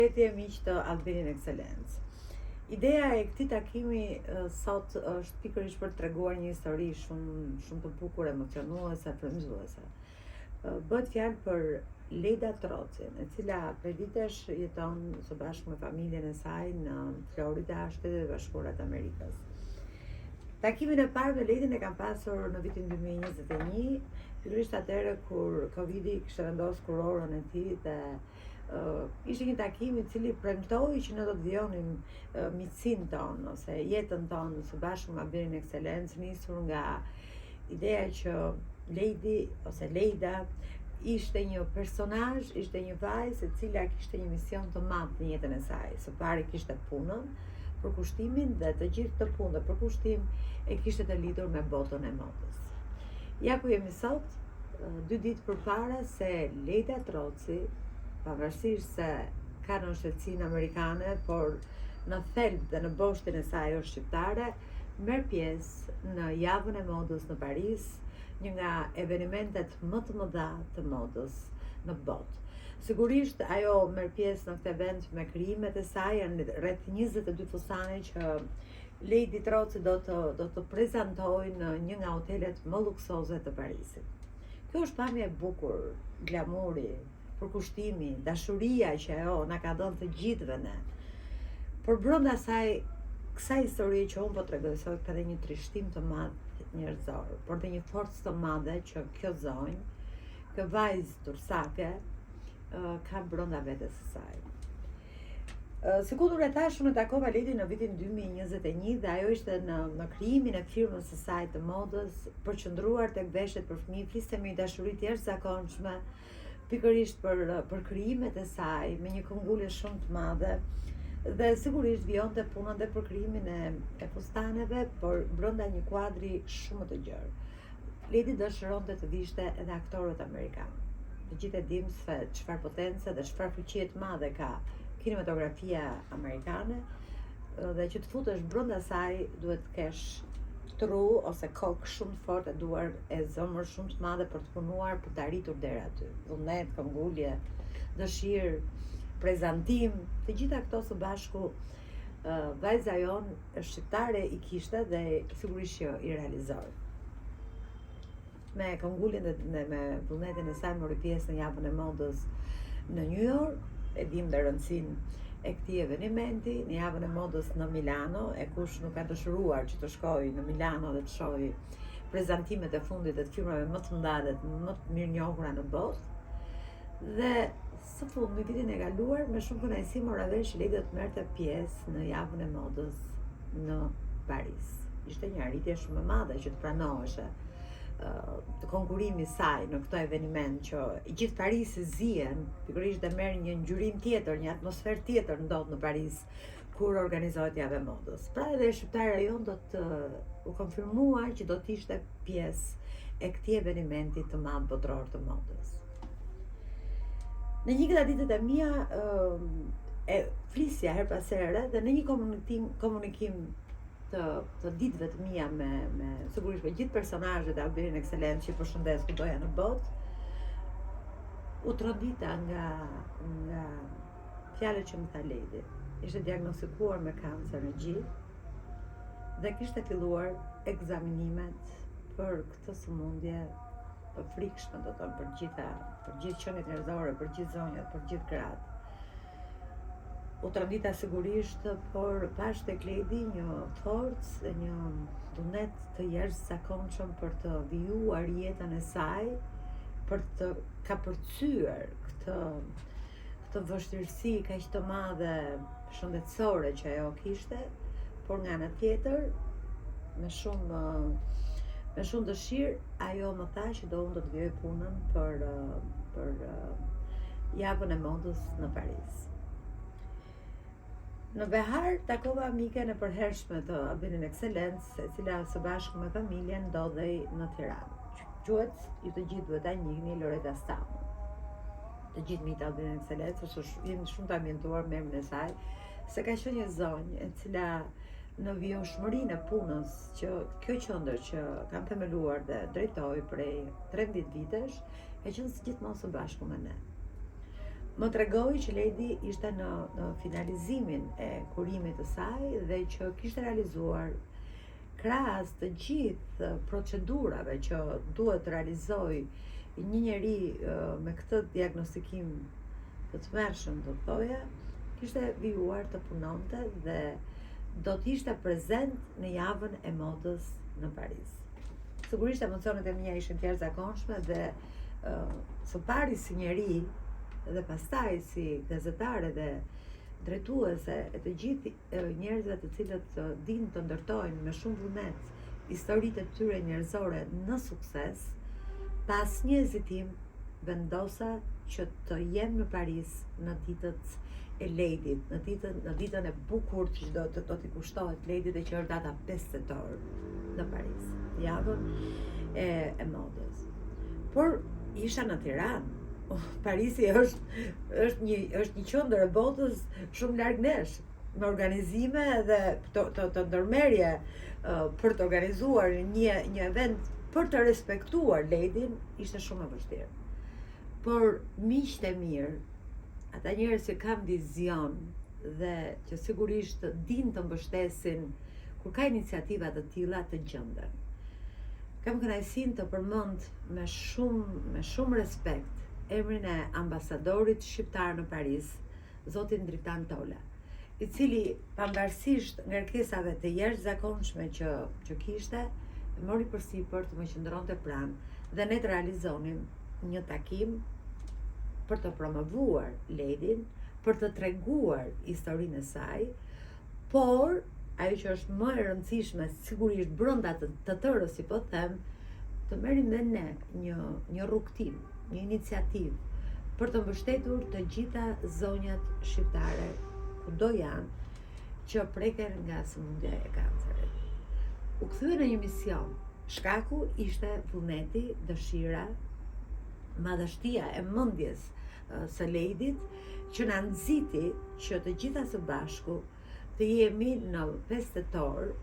Përshëndetje miq të Albanian Excellence. Ideja e këtij takimi sot është pikërisht për të treguar një histori shumë të bukur, emocionuese, frymëzuese. Bëhet fjalë për Lejda Trocin, e cila prej vitesh jeton së bashku me familjen e saj në Florida, Shtetet e Bashkuara të Amerikës. Takimin e parë me Lejdin e kam pasur në vitin 2021, pikërisht atëherë kur Covidi kishte vendosur kurorën e tij dhe ishte një takim i cili premtoi që ne do të vijonim miqësinë tonë ose jetën tonë së bashku me Albanian Excellence, nisur nga ideja që Lejdi ose Lejda ishte një personazh, ishte një vajzë e cila kishte një mision të madh në jetën e saj. Së pari kishte punën, përkushtimin dhe të gjithë të punë dhe përkushtim e kishte të lidhur me botën e modës. Ja ku jemi sot, 2 ditë përpara se Lejda Troci, pavarësisht se ka në shtetësinë amerikane, por në thelb dhe në boshtin e saj është shqiptare, merr pjesë në javën e modës në Paris, një nga evenimentet më të mëdha të modës në botë. Sigurisht ajo merr pjesë në këtë event me krijimet e saj, janë rreth 22 fustane që Lejdi Troci do të prezantojë në një nga hotelet më luksoze të Parisit. Kjo është pamje e bukur, glamuri, përkushtimi, dashuria që ajo na ka dhënë të gjithëve ne. Por brenda kësaj historie që unë po tregoj sot, ka dhe një trishtim të madh njerëzor, por dhe një forcë të madhe që kjo zonjë, kjo vajzë tursake, ka brenda vetes së saj. Sikur e thash, unë takova Lejdin në vitin 2021 dhe ajo ishte në krijimin e firmës së saj të modës, përqendruar tek veshjet për fëmijë, fliste me një dashuri të jashtëzakonshme, pikërisht për krijimet e saj, me një këmbgulje shumë të madhe, dhe sigurisht vijonte punën dhe për krijimin e fustaneve, por brenda një kuadri shumë të gjerë. Lejdi dëshironte të vishte edhe aktorët amerikanë. Të gjithë e dim se çfarë potence dhe çfarë fuqie të madhe ka kinematografia amerikane, dhe që të futesh brenda saj duhet të kesh tru ose kokë shumë të fortë, duar e zemër shumë të madhe për të punuar, për të arritur deri aty. Vullnet, këmbgulje, dëshirë, prezantim, të gjitha këto së bashku vajza jon shqiptare i kishte dhe sigurisht që i realizoi. Me këmbguljen dhe me vullnetin e saj mori pjesë në javën e modës në New York, e dim dhe rëndësinë e këtij eventi, në javën e modës në Milano, e kush nuk ka dëshiruar që të shkojë në Milano dhe të shohë prezantimet e fundit të firmave më të mëdha dhe më të mirënjohura në botë. Dhe së fundi, vitin e kaluar, me shumë kënaqësi mora vesh që Lejdi do të merrte pjesë në javën e modës në Paris. Ishte një arritje shumë e madhe që të pranoheshe të konkurimi saj në këto eveniment që i gjithë Parisi zihen, pikërisht dhe merr një ngjyrim tjetër, një atmosferë tjetër ndodh në Paris kur organizohet java e modës. Pra edhe shqiptarja jon do të u konfirmua që do të ishte pjesë e këtij eventi të madh botror të modës. Në një nga ditët e mia e flisja her pas here dhe në një komunikim të ditëve të mia me sigurisht me gjithë personazhet e Albanian Excellence që përshëndes kudoja në botë, u trondita nga fjalët që më tha Lejdi. Ishte diagnostikuar me kancer në gjith dhe kishte filluar ekzaminimet për këtë sëmundje të frikshme, do të thonë, për gjithë qenit njerëzore, për gjithë zonjat, për gjithë gratë. U trondita sigurisht, por pash tek Lejdi një forcë dhe një vullnet të jashtëzakonshëm për të vijuar jetën e saj, për të kapërcyer këtë vështirësi kaq të madhe shëndetësore që ajo kishte, por nga ana tjetër me shumë dëshirë ajo më tha që unë do të vijoj punën për javën e modës në Paris. Në Behar takova miken e përhershme të Albanian Excellence, e cila së bashku me familjen ndodhej në Tiranë. Quhet, ju të gjithë duhet ta njihni, Loreta Stamu. Të gjithë miqtë Albanian Excellence, jemi shumë të ambientuar me emrin e saj, se ka qenë një zonjë e cila në vijshmërinë e punës që kjo qendër që kam themeluar dhe drejtoj prej 13 vitesh, ka qenë gjithmonë së bashku me ne. më tregoi që Lady ishte në finalizimin e kurimit të saj dhe që kishte realizuar krahas të gjithë procedurave që duhet të realizoj një njeri me këtë diagnostikim të tmerrshëm, do të thoja, kishte vijuar të punonte dhe do të ishte prezent në javën e modës në Paris. Sigurisht emocionet e mia ishin të jashtëzakonshme dhe së pari si njeri dhe pastaj si gazetare dhe drejtuese e të gjithë njerëzve të cilët dinë të ndërtojnë me shumë vullnet historitë e tyre njerëzore në sukses, pas një hezitim vendosa që të jem në Paris në ditët e Ladit, në ditën e bukur që do t'i kushtohet Ladit dhe që është data 5 tetor në Paris, javën e modës. Por isha në Tiranë. Parisi është një qendër e botës shumë larg nesh, me organizime dhe të ndërmerrje për të organizuar një event për të respektuar Ladin ishte shumë e vështirë. Por miqtë e mirë, ata njerëz që kanë vizion dhe që sigurisht dinë të mbështesin kur ka iniciativa të tilla të gjenden. Kam kënaqësinë të përmend me shumë respekt emrin e ambasadorit shqiptar në Paris, zotin Dritan Tola, i cili pavarësisht ngarkesave të jashtëzakonshme që kishte, mori përsipër të më qëndronte pranë dhe ne të realizonim një takim për të promovuar Ladin, për të treguar historinë e saj, por ajo që është më e rëndësishme, sigurisht brenda të tërës, si po them, të merrim dhe ne një rrugtim, një iniciativë për të mbështetur të gjitha zonjat shqiptare kudo janë që preken nga sëmundja e kancerit. U kthye në një mision. Shkaku ishte vullneti, dëshira, madhështia e mendjes së Ladit që na nxiti që të gjitha së bashku të jemi në 5 tetor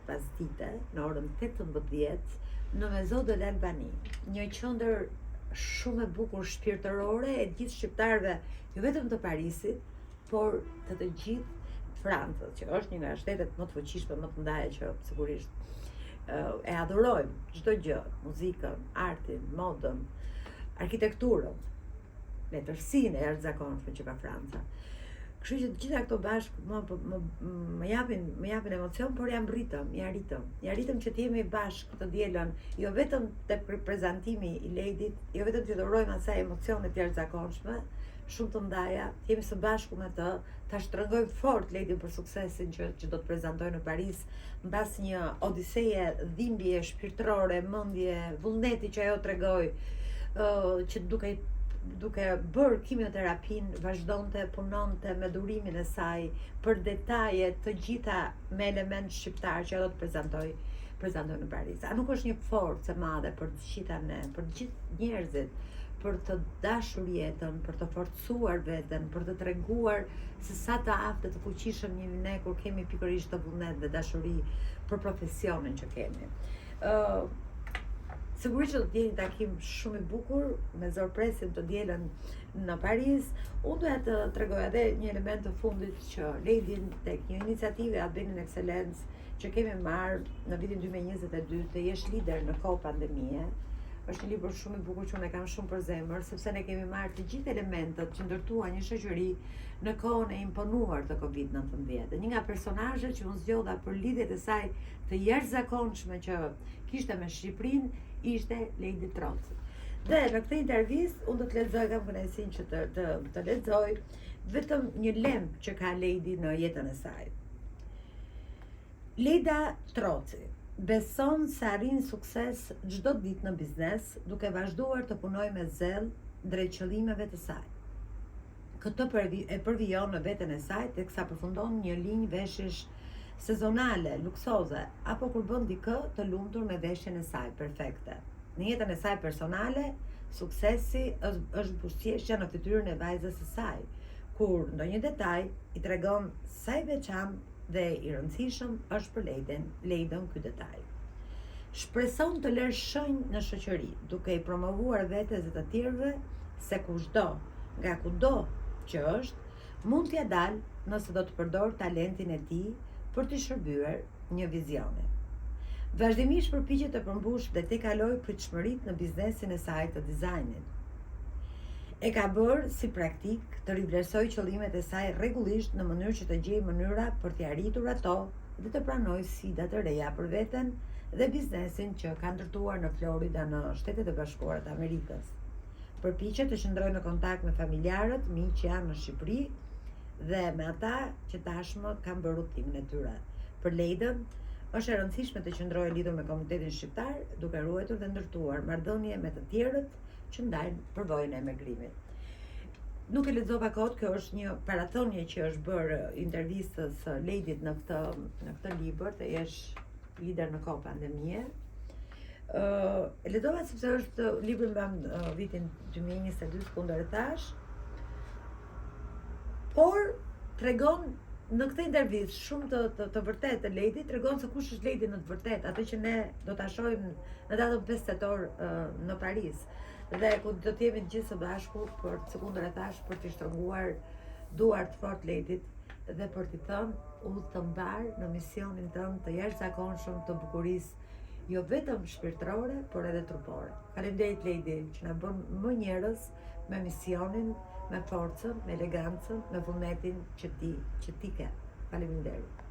pasdite në orën 18 në Maison de l'Albanie, një qendër shumë e bukur shpirtërore e gjithë shqiptarëve, jo vetëm të Parisit, por të gjithë Francës, që është një nga shtetet më të fuqishme, më të ndaja që sigurisht e adhurojmë çdo gjë, muzikën, artin, modën, arkitekturën, letërsinë e jashtëzakonshme që ka Franca. Kështu që të gjitha këto bashkë më japin emocion, por jam i arritëm që të jemi bashkë të dielën, jo vetëm te prezantimi i Ladit, jo vetëm që të urojmë asaj emocione të jashtëzakonshme, shumë të ndaja, të jemi së bashku me të, ta shtrëngojmë fort Ladin për suksesin që do të prezantojë në Paris, mbas një odiseje dhimbje shpirtërore, mendje, vullneti që ajo tregoi, që duke bërë kimioterapin, vazhdonte, punonte me durimin e saj për detaje të gjitha me element shqiptar që do të prezantoj në Paris. A nuk është një forcë e madhe për të gjitha ne, për të gjithë njerëzit, për të dashur jetën, për të forcuar veten, për të treguar se sa të aftë të fuqishëm jemi ne kur kemi pikërisht të vullnet dhe dashuri për profesionin që kemi. Sigurisht do të jetë një takim shumë i bukur, me zorpresim të dielën në Paris. Unë doja të tregoj edhe një element të fundit që Ladin tek një iniciativë Albanian Excellence që kemi marrë në vitin 2022 të jesh lider në kohë pandemie. Është një libër shumë i bukur që unë e kam shumë për zemër, sepse ne kemi marrë të gjithë elementet që ndërtuan një shoqëri në kohën e imponuar të COVID-19. Dhe një nga personazhet që unë zgjodha për lidhjet e saj të jashtëzakonshme që kishte me Shqipërinë ishte Lady Troci. Dhe në këtë intervistë unë do të lexoj, kam kënaqësinë që të lexoj vetëm një lem që ka Lady në jetën e saj. Leda Troci beson se arrin sukses çdo ditë në biznes, duke vazhduar të punojë me zell drejt qëllimeve të saj. Këtë e përvijon në veten e saj teksa përfundon një linjë veshjesh sezonale, luksoze, apo kur bën dikë të lumtur me veshjen e saj perfekte. Në jetën e saj personale, suksesi është buzëqeshja në fytyrën e vajzës së saj, kur ndonjë detaj i tregon sa i veçantë dhe i rëndësishëm është për Ladën ky detaj. Shpreson të lërë shenjë në shoqëri, duke i promovuar vetes dhe të tjerëve se kushdo nga kudo që është, mund t'ja dalë nëse do të përdor talentin e tij për të shërbyer një vizioni. Vazhdimisht përpiqet të përmbush dhe të kaloj pritshmëritë në biznesin e saj të dizajnit. E ka bërë si praktik të rivlerësoj qëllimet e saj rregullisht në mënyrë që të gjejë mënyra për t'i arritur ato dhe të pranojë sfida të reja për veten dhe biznesin që ka ndërtuar në Florida në Shtetet e Bashkuara të Amerikës. Përpiqet të qëndrojë në kontakt me familjarët, miq që janë në Shqipëri dhe me ata që tashmë kanë bërë udhëtimin e tyre. Për Leiden, është e rëndësishme të qëndrojë lidhur me komunitetin shqiptar, duke ruajtur dhe ndërtuar marrëdhënie me të tjerët që ndajnë përvojën e emigrimit. Nuk e lexova kot, kjo është një parathonje që është bërë intervistës Leidit në këtë libër, të jesh lider në kohë pandemie. E lexova sepse është libri mban vitin 2022, kundër e thash, por tregon në këtë intervistë shumë të vërtetë të Leidit, tregon se kush është Leidi në të vërtetë, atë që ne do ta shohim në datën 5 tetor në Paris. Dhe ku do të jemi të gjithë së bashku për sekondën e tash për të shtrënguar duart fort Leidit dhe për t'i thënë udhë të mbar në misionin tënd të jashtëzakonshëm të bukurisë, jo vetëm shpirtërore, por edhe trupore. Faleminderit Leidi që na bën më njerëz me misionin, me forcën, me elegancën, me vullnetin që ti ke. Faleminderit.